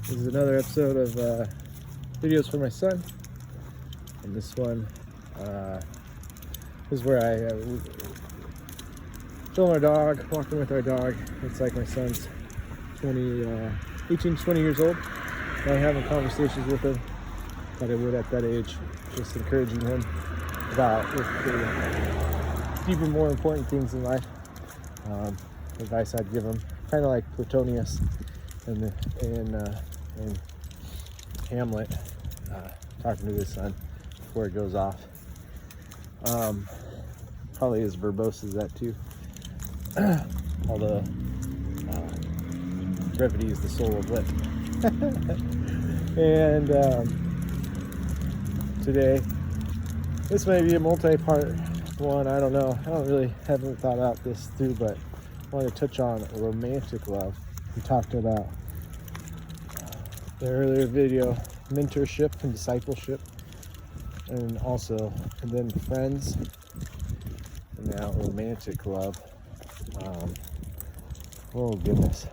This is another episode of videos for my son, and this one is where I film our dog, walking with our dog. It's like my son's 18 to 20 years old, and I'm having conversations with him that I would at that age, just encouraging him about the deeper, more important things in life. Advice I'd give him, kind of like Platonius in Hamlet, talking to his son before it goes off. Probably as verbose as that too. Although brevity is the soul of wit. And today, this may be a multi-part one. I don't know. Haven't thought out this through, but I want to touch on romantic love. We talked about the earlier video, mentorship and discipleship, and then friends, and now romantic love. Oh goodness,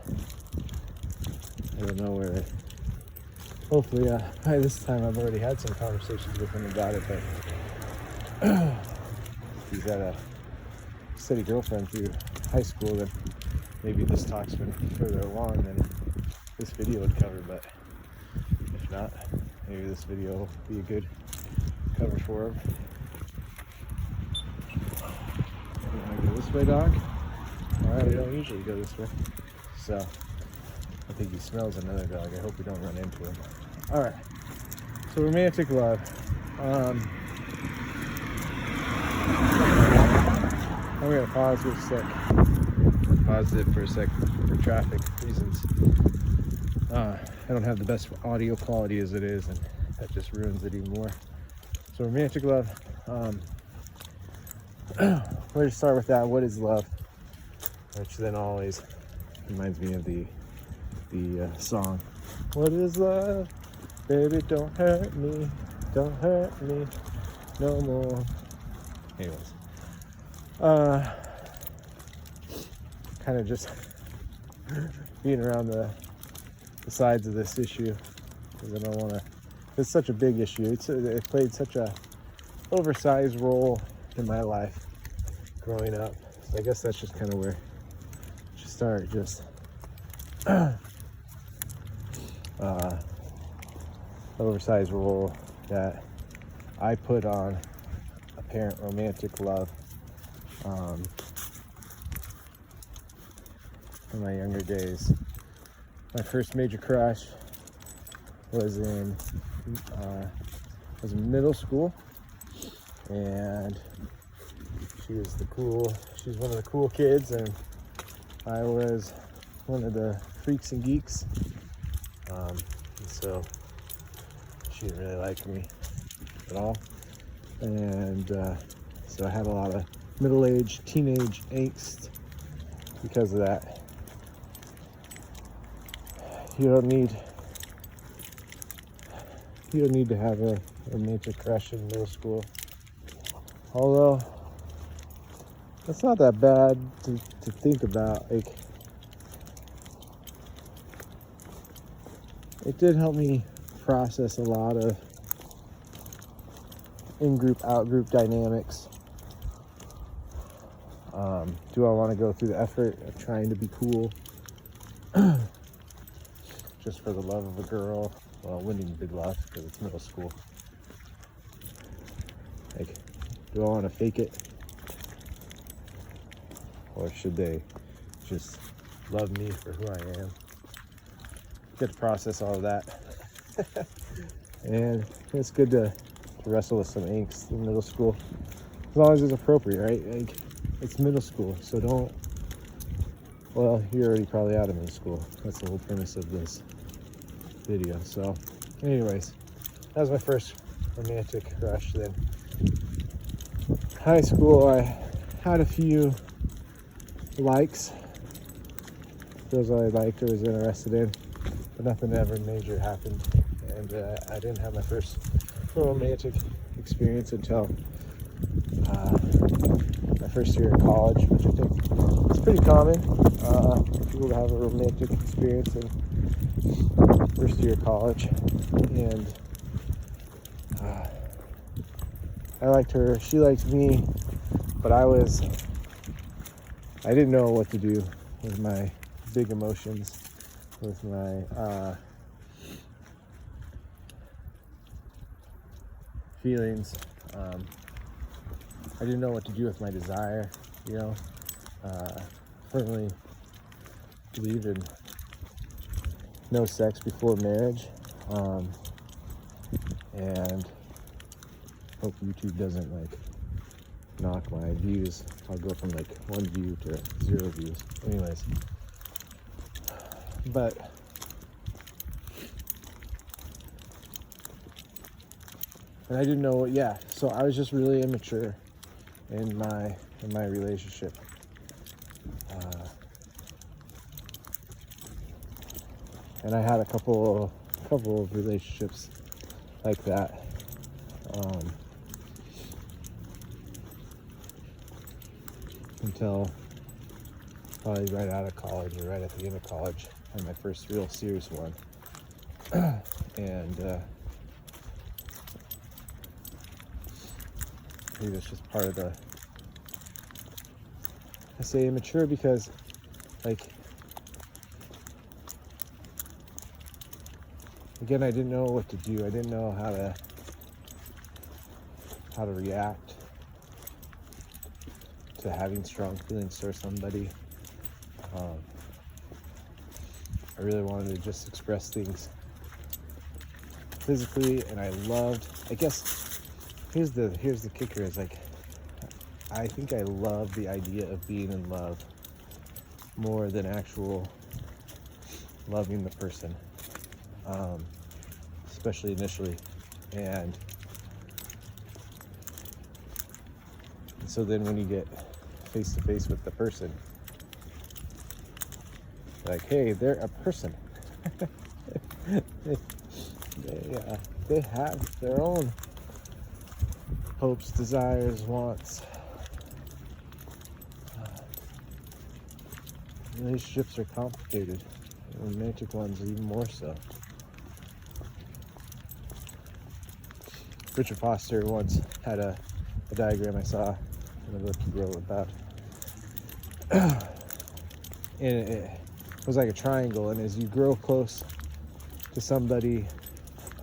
I don't know where. Hopefully, by this time I've already had some conversations with him about it, but he's got a steady girlfriend through high school, then maybe this talk's been further along than this video would cover. But if not, maybe this video will be a good cover for him. You want to go this way, dog? Alright, we don't usually go this way. So, I think he smells another dog. I hope we don't run into him. Alright, so romantic love. I'm going to pause this sec. Pause it for a sec for traffic reasons. I don't have the best audio quality as it is, and that just ruins it even more. So romantic love. Where to start with that? What is love? Which then always reminds me of the song. What is love? Baby, don't hurt me no more. Anyways, kind of just being around the sides of this issue, because I don't want to. It's such a big issue. It played such a oversized role in my life growing up. So I guess that's just kind of where I should start. Just oversized role that I put on apparent romantic love in my younger days. My first major crush was in middle school, and she was one of the cool kids, and I was one of the freaks and geeks. And so she didn't really like me at all, and so I had a lot of middle-aged teenage angst because of that. You don't need to have a romantic crush in middle school, although that's not that bad to think about. Like, it did help me process a lot of in-group, out-group dynamics. Do I want to go through the effort of trying to be cool just for the love of a girl? Well, it wouldn't even be love because it's middle school. Like, do I want to fake it? Or should they just love me for who I am? Get to process all of that. And it's good to wrestle with some angst in middle school. As long as it's appropriate, right? Like, it's middle school, so don't... Well, you're already probably out of middle school. That's the whole premise of this video. So, anyways, that was my first romantic crush. Then high school, I had a few likes, girls I liked or was interested in, but nothing ever major happened. And I didn't have my first romantic experience until my first year in college, which I think is pretty common. People to have a romantic experience in first year of college, and I liked her, she liked me, but I didn't know what to do with my big emotions, with my feelings. I didn't know what to do with my desire, you know. Firmly believe in no sex before marriage, and hope YouTube doesn't like knock my views. I'll go from like 1 view to 0 views. Anyways, but and I didn't know what. Yeah, so I was just really immature in my relationship. And I had a couple of relationships like that. Until probably right out of college or right at the end of college, I had my first real serious one. And maybe it's just part of the, I say immature because, like, again, I didn't know what to do. I didn't know how to react to having strong feelings for somebody. I really wanted to just express things physically, and I loved, I guess, here's the kicker, is like, I think I love the idea of being in love more than actual loving the person, especially initially. And so then when you get face to face with the person, like, hey, they're a person. They have their own hopes, desires, wants. Relationships are complicated. Romantic ones even more so. Richard Foster once had a diagram I saw in a book he wrote about, and it was like a triangle, and as you grow close to somebody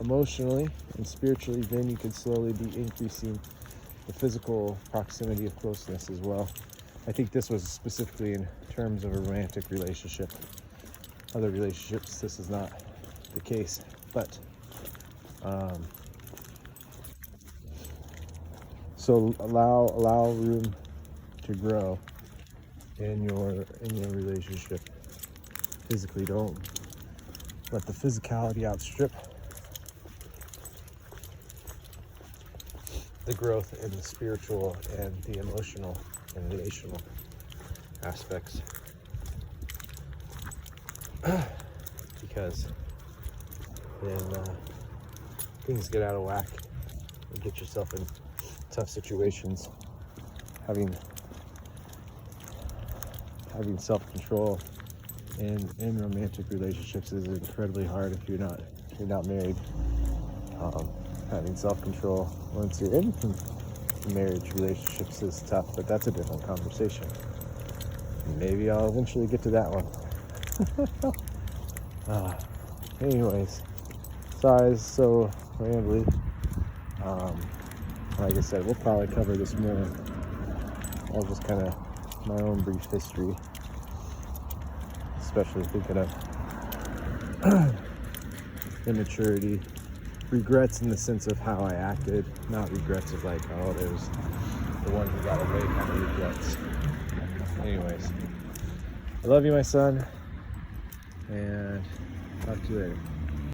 emotionally and spiritually, then you can slowly be increasing the physical proximity of closeness as well. I think this was specifically in terms of a romantic relationship. Other relationships, this is not the case, but so allow room to grow in your relationship physically. Don't let the physicality outstrip the growth in the spiritual and the emotional and relational aspects, because then things get out of whack. You get yourself in tough situations. Having self-control in romantic relationships is incredibly hard if you're not married. Having self-control once you're in marriage relationships is tough, but that's a different conversation. Maybe I'll eventually get to that one. Anyways, sorry it's so rambly. Like I said, we'll probably cover this more. I'll just kind of my own brief history, especially thinking of immaturity, regrets in the sense of how I acted, not regrets of like, oh, there's the one who got away kind of regrets. Anyways, I love you, my son, and talk to you later.